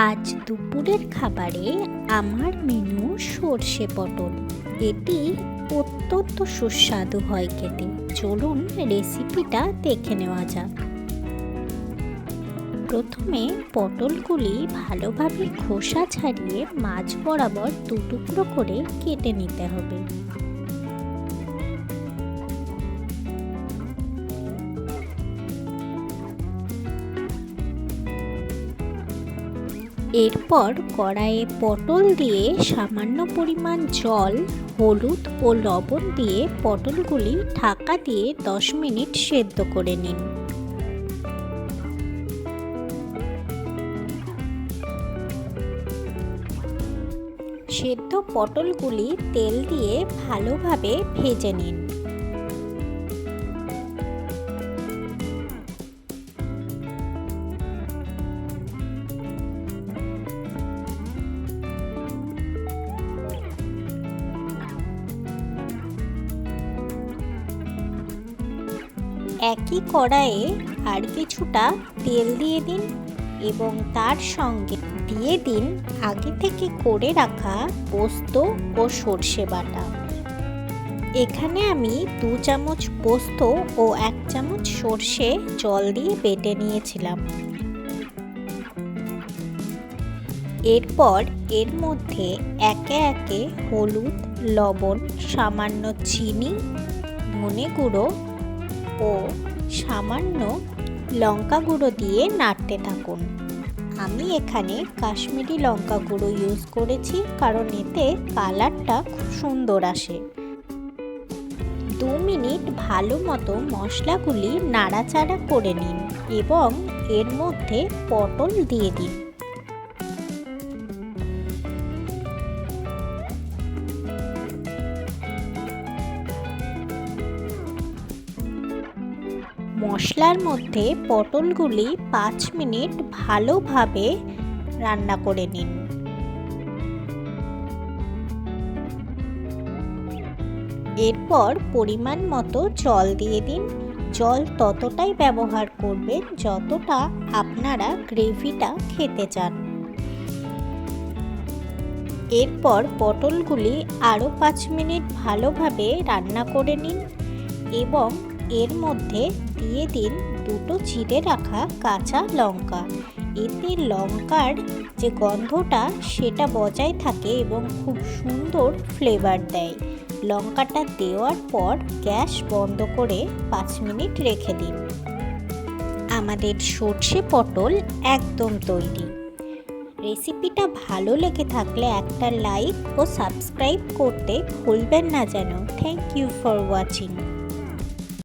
আজ দুপুরের খাবারে আমার মেনু সর্ষে পটল। এটি অত্যন্ত সুস্বাদু হয় খেতে। চলুন রেসিপিটা দেখে নেওয়া যাক। প্রথমে পটলগুলি ভালোভাবে খোসা ছাড়িয়ে মাঝ বরাবর দু টুকরো করে কেটে নিতে হবে। এরপর কড়াইয়ে পটল দিয়ে সামান্য পরিমাণ জল, হলুদ ও লবণ দিয়ে পটলগুলি ঢাকা দিয়ে 10 মিনিট সেদ্ধ করে নিন। সেদ্ধ পটলগুলি তেল দিয়ে ভালোভাবে ভেজে নিন। একই কড়াইয়ে আর কিছুটা তেল দিয়ে দিন এবং তার সঙ্গে দিয়ে দিন আগে থেকে করে রাখা পোস্ত ও সর্ষে বাটা। এখানে আমি 2 চামচ পোস্ত ও 1 চামচ সর্ষে জল দিয়ে বেটে নিয়েছিলাম। এরপর এর মধ্যে একে একে হলুদ, লবণ, সামান্য চিনি, ধনে গুঁড়ো ও সামান্য লঙ্কা গুঁড়ো দিয়ে নাড়তে থাকুন। আমি এখানে কাশ্মীরি লঙ্কা গুঁড়ো ইউজ করেছি কারণ এতে কালারটা খুব সুন্দর আসে। 2 মিনিট ভালো মতো মশলাগুলি নাড়াচাড়া করে নিন এবং এর মধ্যে পটল দিয়ে দিন। মশলার মধ্যে পটলগুলি 5 মিনিট ভালোভাবে রান্না করে নিন। এরপর পরিমাণ মতো জল দিয়ে দিন। জল ততটাই ব্যবহার করবেন যতটা আপনারা গ্রেভিটা খেতে চান। এরপর পটলগুলি আরও 5 মিনিট ভালোভাবে রান্না করে নিন এবং এর মধ্যে দিয়ে দিন 2টো চিড়ে রাখা কাঁচা লঙ্কা। এতে লঙ্কার যে গন্ধটা সেটা বজায় থাকে এবং খুব সুন্দর ফ্লেভার দেয়। লঙ্কাটা দেওয়ার পর গ্যাস বন্ধ করে 5 মিনিট রেখে দিন। আমাদের সর্ষে পটল একদম তৈরি। রেসিপিটা ভালো লেগে থাকলে একটা লাইক ও সাবস্ক্রাইব করতে ভুলবেন না যেন। Thank you for watching.